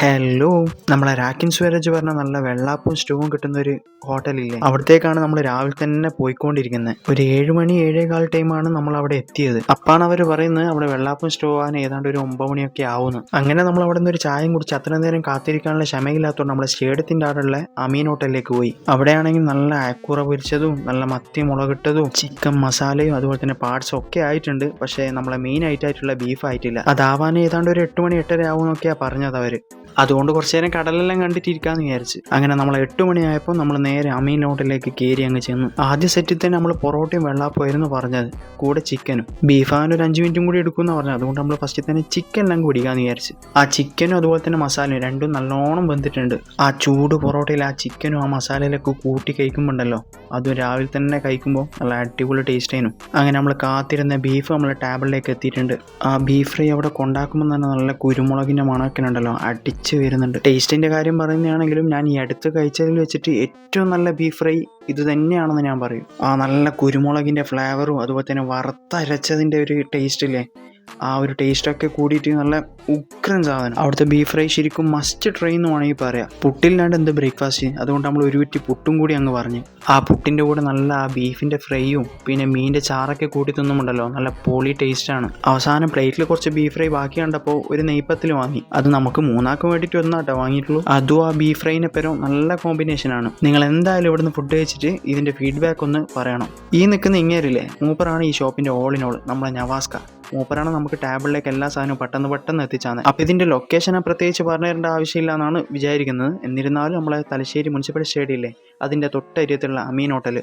Hello, നമ്മളെ രാക്കിൻ സ്വരാജ് പറഞ്ഞ നല്ല വെള്ളാപ്പവും സ്റ്റൂവും കിട്ടുന്ന ഒരു ഹോട്ടലില്ലേ, അവിടത്തേക്കാണ് നമ്മൾ രാവിലെ തന്നെ പോയിക്കൊണ്ടിരിക്കുന്നത്. ഒരു 7 മണി 7:15 ടൈമാണ് നമ്മൾ അവിടെ എത്തിയത്. അപ്പാണ് അവർ പറയുന്നത് അവിടെ വെള്ളാപ്പവും സ്റ്റൂ ആവാൻ ഏതാണ്ട് ഒരു 9 മണിയൊക്കെ ആവുന്നു. അങ്ങനെ നമ്മൾ അവിടെ നിന്ന് ഒരു ചായയും കുടിച്ച് അത്ര നേരം കാത്തിരിക്കാനുള്ള ക്ഷമയില്ലാത്തതുകൊണ്ട് നമ്മുടെ സ്റ്റേഡിയത്തിന്റെ അവിടെയുള്ള അമീൻ ഹോട്ടലിലേക്ക് പോയി. അവിടെയാണെങ്കിൽ നല്ല അയക്കൂറ പൊരിച്ചതും നല്ല മത്തി മുളകിട്ടതും ചിക്കൻ മസാലയും അതുപോലെ തന്നെ പാർട്സും ഒക്കെ ആയിട്ടുണ്ട്. പക്ഷേ നമ്മളെ മെയിൻ ആയിട്ടുള്ള ബീഫ് ആയിട്ടില്ല. അതാവാൻ ഏതാണ്ട് ഒരു 8 മണി 8:30 ആവുമെന്നൊക്കെയാണ് പറഞ്ഞത് അവര്. അതുകൊണ്ട് കുറച്ചു നേരം കടലെല്ലാം കണ്ടിട്ടിരിക്കാന്ന് വിചാരിച്ച് അങ്ങനെ നമ്മൾ 8 മണിയായപ്പോൾ നമ്മൾ നേരെ അമീൻ ഹോട്ടലിലേക്ക് കയറി അങ്ങ് ചെന്നു. ആദ്യ സെറ്റിൽ തന്നെ നമ്മൾ പൊറോട്ടയും വെള്ളാപ്പമായിരുന്നു പറഞ്ഞത്, കൂടെ ചിക്കനും. ബീഫ് ആകാൻ ഒരു 5 മിനിറ്റും കൂടി എടുക്കുമെന്ന് പറഞ്ഞത്. അതുകൊണ്ട് നമ്മൾ ഫസ്റ്റിൽ തന്നെ ചിക്കനെല്ലാം കുടിക്കാന്ന് വിചാരിച്ച്. ആ ചിക്കനും അതുപോലെ തന്നെ മസാലയും രണ്ടും നല്ലോണം വെന്തിട്ടുണ്ട്. ആ ചൂട് പൊറോട്ടയിൽ ആ ചിക്കനും ആ മസാലയിലൊക്കെ കൂട്ടി കഴിക്കുമ്പോണ്ടല്ലോ, അതും രാവിലെ തന്നെ കഴിക്കുമ്പോൾ നല്ല അടിപൊളി ടേസ്റ്റ് ആയിരുന്നു. അങ്ങനെ നമ്മൾ കാത്തിരുന്ന ബീഫ് നമ്മളെ ടേബിളിലേക്ക് എത്തിയിട്ടുണ്ട്. ആ ബീഫ് ഫ്രൈ അവിടെ കൊണ്ടാക്കുമ്പോൾ തന്നെ നല്ല കുരുമുളകിൻ്റെ മണമൊക്കെയുണ്ടല്ലോ, അടിച്ച് വരുന്നുണ്ട്. ടേസ്റ്റിന്റെ കാര്യം പറയുകയാണെങ്കിലും ഞാൻ ഈ അടുത്ത് കഴിച്ചതിൽ വെച്ചിട്ട് ഏറ്റവും നല്ല ബീഫ് ഫ്രൈ ഇത് തന്നെയാണെന്ന് ഞാൻ പറയും. ആ നല്ല കുരുമുളകിന്റെ ഫ്ലേവറും അതുപോലെ തന്നെ വറുത്തരച്ചതിന്റെ ഒരു ടേസ്റ്റ് ഇല്ലേ, ആ ഒരു ടേസ്റ്റൊക്കെ കൂടിയിട്ട് നല്ല ഉഗ്രൻ സാധനം. അവിടുത്തെ ബീഫ് ഫ്രൈ ശരിക്കും മസ്റ്റ് ട്രൈ എന്ന് വേണമെങ്കിൽ പറയാം. പുട്ടില്ലാണ്ട് എന്ത് ബ്രേക്ക്ഫാസ്റ്റ്, അതുകൊണ്ട് നമ്മൾ ഒരു കുറ്റി പുട്ടും കൂടി അങ്ങ് പറഞ്ഞു. ആ പുട്ടിൻ്റെ കൂടെ നല്ല ആ ബീഫിൻ്റെ ഫ്രൈയും പിന്നെ മീനിൻ്റെ ചാറൊക്കെ കൂട്ടി തിന്നുമുണ്ടല്ലോ, നല്ല പൊളി ടേസ്റ്റാണ്. അവസാനം പ്ലേറ്റിൽ കുറച്ച് ബീഫ് ഫ്രൈ ബാക്കി കണ്ടപ്പോൾ ഒരു നെയ്പ്പത്തിൽ വാങ്ങി. അത് നമുക്ക് മൂന്നാൾക്ക് വേണ്ടിയിട്ട് ഒന്നാട്ടോ വാങ്ങിയിട്ടുള്ളൂ. അതും ആ ബീഫ് ഫ്രൈനെ പേരും നല്ല കോമ്പിനേഷനാണ്. നിങ്ങൾ എന്തായാലും ഇവിടുന്ന് ഫുഡ് കഴിച്ചിട്ട് ഇതിൻ്റെ ഫീഡ്ബാക്ക് ഒന്ന് പറയണം. ഈ നിൽക്കുന്ന ഇങ്ങേരില്ലേ, മൂപ്പറാണ് ഈ ഷോപ്പിൻ്റെ ഓൾ ഇൻ ഓൾ, നമ്മളെ നവാസ്ക. മൂപ്പരാണ് നമുക്ക് ടേബിളിലേക്ക് എല്ലാ സാധനവും പെട്ടെന്ന് എത്തിച്ചാണ്. അപ്പോൾ ഇതിൻ്റെ ലൊക്കേഷനെ പ്രത്യേകിച്ച് പറഞ്ഞു തരേണ്ട ആവശ്യമില്ല എന്നാണ് വിചാരിക്കുന്നത്. എന്നിരുന്നാലും നമ്മളെ തലശ്ശേരി മുനിസിപ്പൽ സ്റ്റേഡിയം ഇല്ലേ, അതിൻ്റെ തൊട്ടരികത്തുള്ള അമീൻ ഹോട്ടൽ